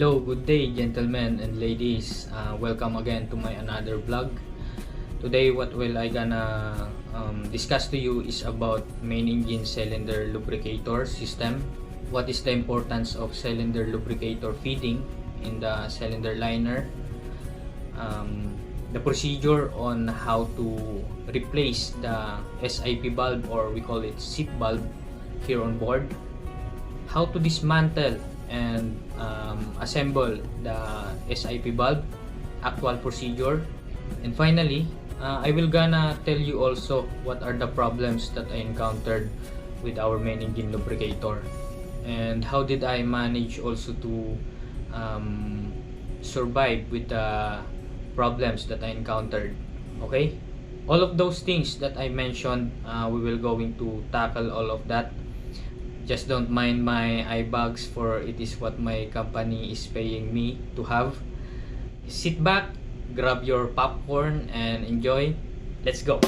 Hello, good day gentlemen and ladies. Welcome again to my another vlog. Today what will I gonna discuss to you is about main engine cylinder lubricator system. What is the importance of cylinder lubricator feeding in the cylinder liner, the procedure on how to replace the SIP valve, or we call it SIP valve here on board, how to dismantle and assemble the SIP valve, actual procedure, and finally I will gonna tell you also what are the problems that I encountered with our main engine lubricator, and how did I manage also to survive with the problems that I encountered. Okay, all of those things that I mentioned, we will going to tackle all of that. Just don't mind my eye bags, for it is what my company is paying me to have. Sit back, grab your popcorn and enjoy. Let's go.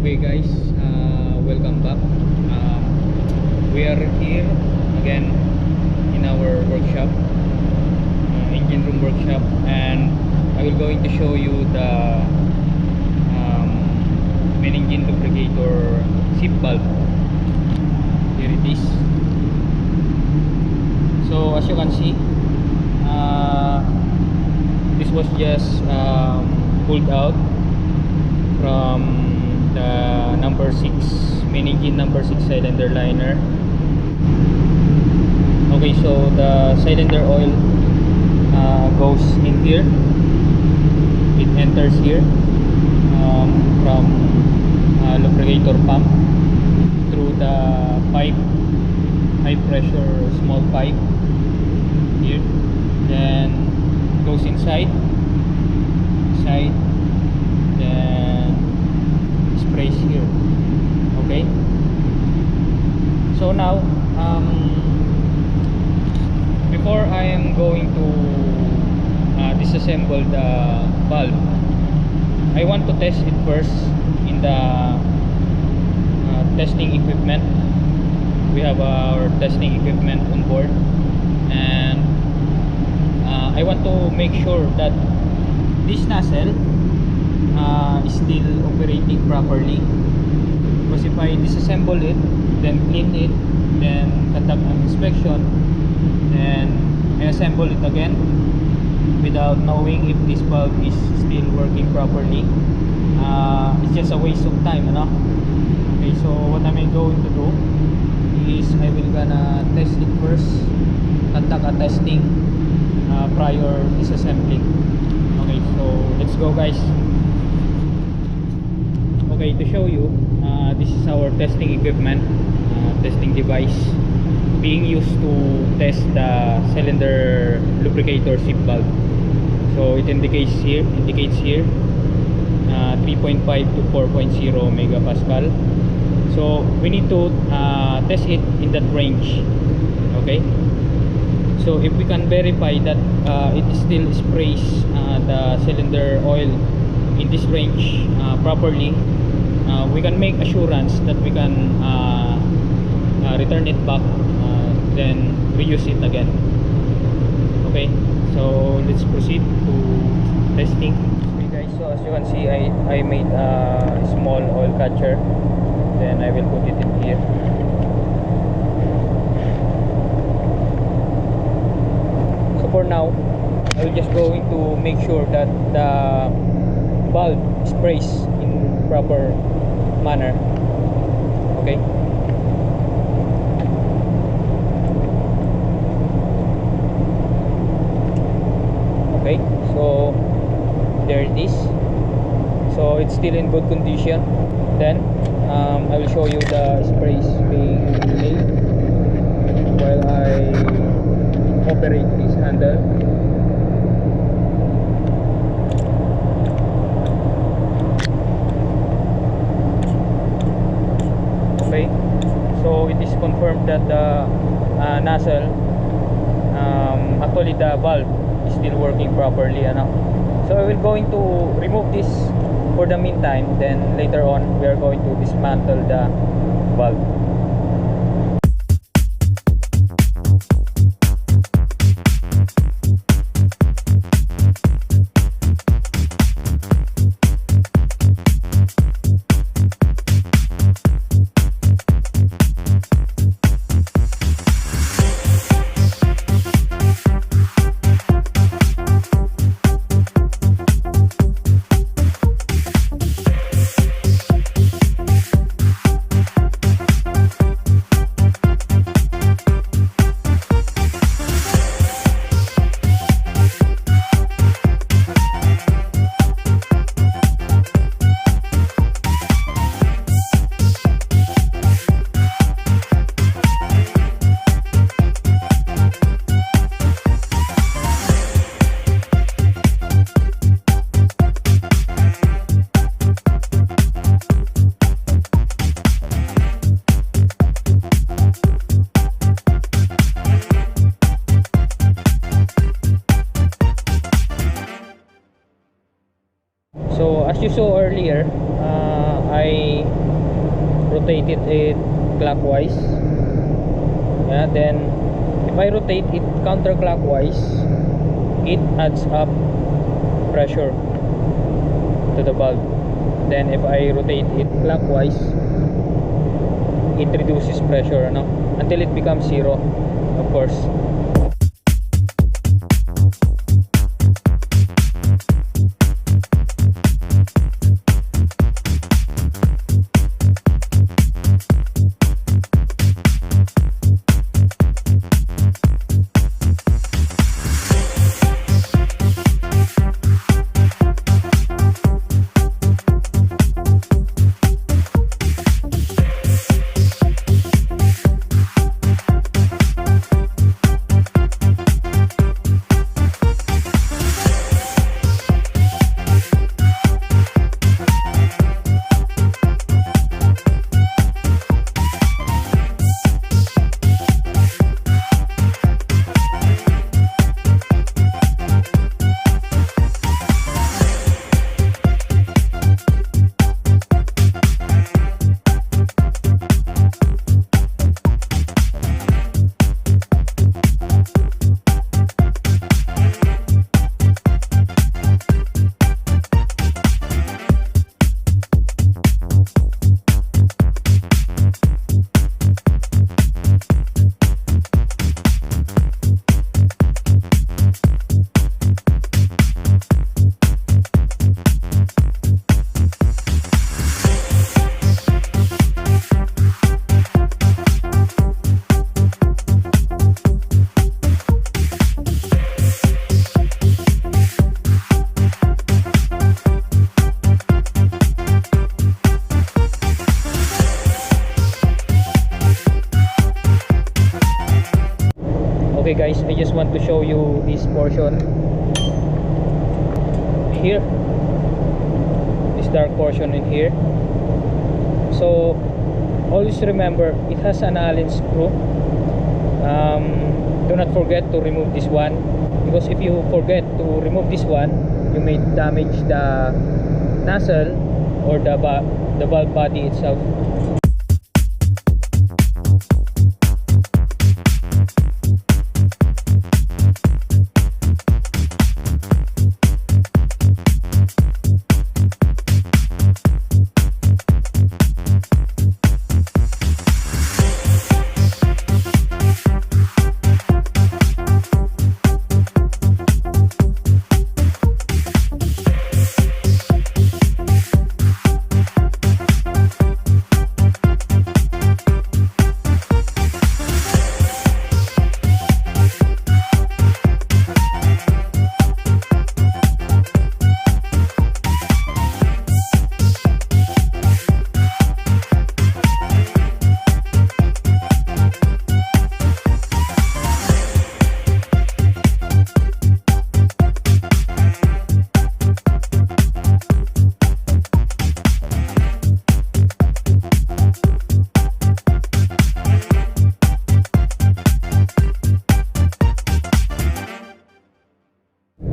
Okay guys, welcome back. We are here again in our workshop, engine room workshop, and I will going to show you the main engine lubricator SIP valve. Here it is. So as you can see, this was just pulled out from the number 6 main engine number 6 cylinder liner. Okay, so the cylinder oil goes in here. It enters here from lubricator pump through the pipe, high pressure small pipe here, then goes inside, then sprays here. Okay, so now before I am going to disassemble the valve, I want to test it first in the testing equipment. We have our testing equipment on board, and I want to make sure that this nozzle is still operating properly. Because if I disassemble it, then clean it, then conduct an inspection, then I assemble it again without knowing if this valve is still working properly, it's just a waste of time, Okay, so what am I going to do is I will gonna test it first, conduct a testing prior disassembling. Okay, so let's go, guys. Okay, to show you, this is our testing equipment, testing device being used to test the cylinder lubricator SIP valve. So it indicates here 3.5 to 4.0 megapascal. So we need to test it in that range. Okay, so if we can verify that it still sprays the cylinder oil in this range properly, we can make assurance that we can return it back, then reuse it again. Okay, so let's proceed to testing. Okay, guys, so as you can see, I made a small oil catcher, then I will put it in here. So for now, I'm just going to make sure that the valve sprays in proper manner. Okay, okay, so there it is. So it's still in good condition. Then I will show you the sprays being made while I operate this handle. Okay, so it is confirmed that the nozzle, actually the valve is still working properly, so I will going to remove this for the meantime, then later on we are going to dismantle the valve. So as you saw earlier, I rotated it clockwise. Yeah, then if I rotate it counterclockwise, it adds up pressure to the valve. Then if I rotate it clockwise, it reduces pressure, until it becomes zero, of course. Okay guys, I just want to show you this portion here, this dark portion in here. So always remember, it has an Allen screw. Do not forget to remove this one, because if you forget to remove this one, you may damage the nozzle or the valve body itself.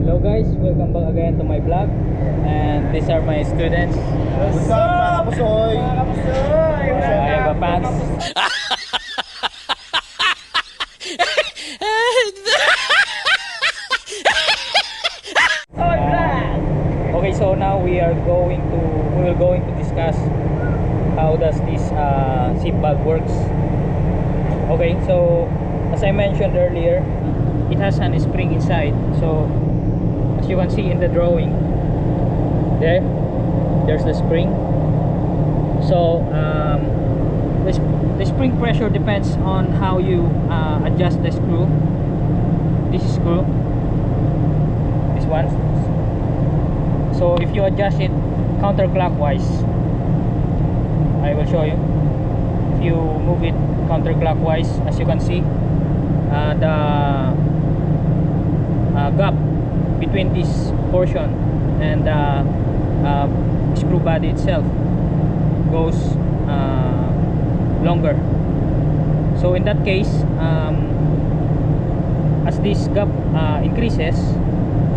Hello guys, welcome back again to my vlog, and these are my students. What's up mga kapusoy? I have a pants. Okay, so now we will going to discuss how does this SIP valve works. Okay, so as I mentioned earlier, it has an spring inside. So as you can see in the drawing, there's the spring. So the spring pressure depends on how you adjust the screw. This screw, this one. So if you adjust it counterclockwise, I will show you. If you move it counterclockwise, as you can see, the gap between this portion and the screw body itself goes longer. So in that case, as this gap increases,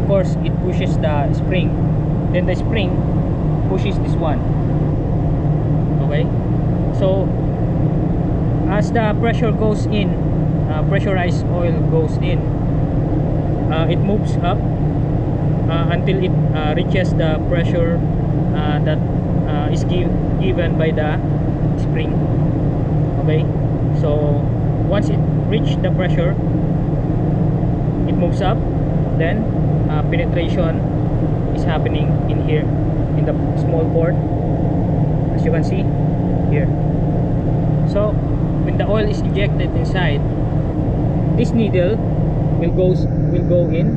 of course it pushes the spring, then the spring pushes this one. Okay, so as the pressure goes in, pressurized oil goes in, it moves up until it reaches the pressure that is given by the spring. Okay, so once it reaches the pressure, it moves up, then penetration is happening in here, in the small port, as you can see here. So when the oil is injected inside, this needle will go in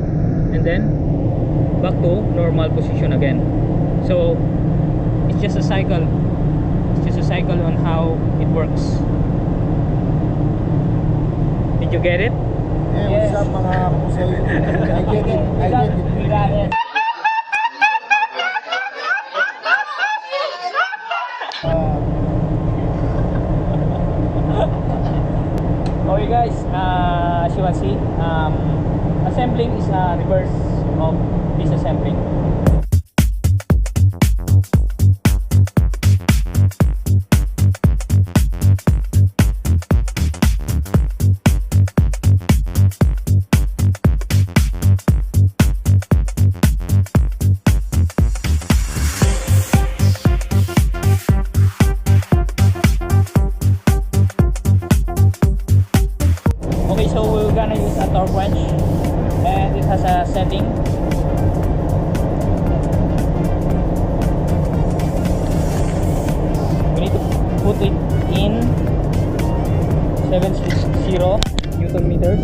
and then back to normal position again. So it's just a cycle. It's just a cycle on how it works. Did you get it? What's up mga kapusoy? I get it. We got it. Okay guys, as you can see, assembling is a reverse of disassembling. Okay, so we're gonna use a torque wrench, and it has a setting. We need to put it in 760 Newton meters.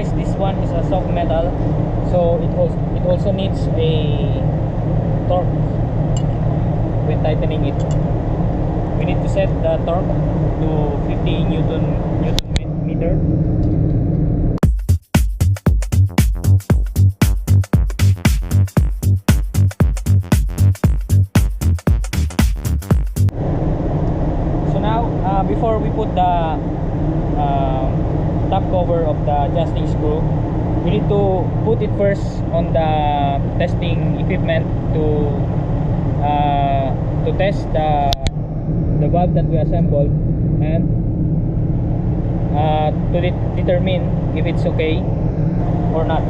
guys, this one is a soft metal, so it also needs a torque when tightening it. We need to set the torque to 50 newton meter. So now, before we put the top cover of the adjusting screw, we need to put it first on the testing equipment to test the valve that we assembled, and to determine if it's okay or not.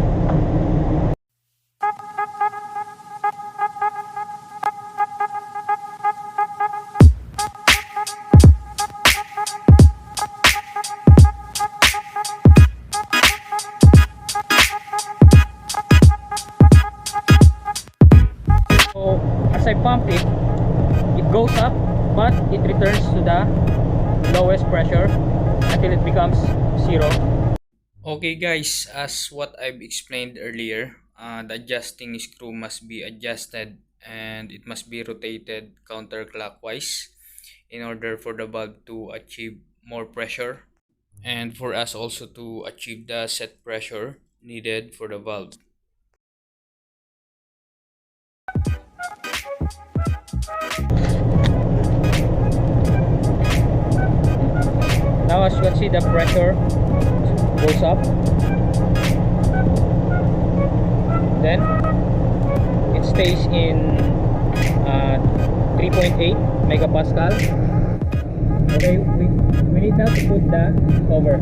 So as I pump it, it goes up, but it returns to the lowest pressure until it becomes zero. Okay guys, as what I've explained earlier, the adjusting screw must be adjusted and it must be rotated counterclockwise in order for the valve to achieve more pressure and for us also to achieve the set pressure needed for the valve. Now as you can see, the pressure goes up, then it stays in 3.8 megapascal. Okay, we need now to put the cover.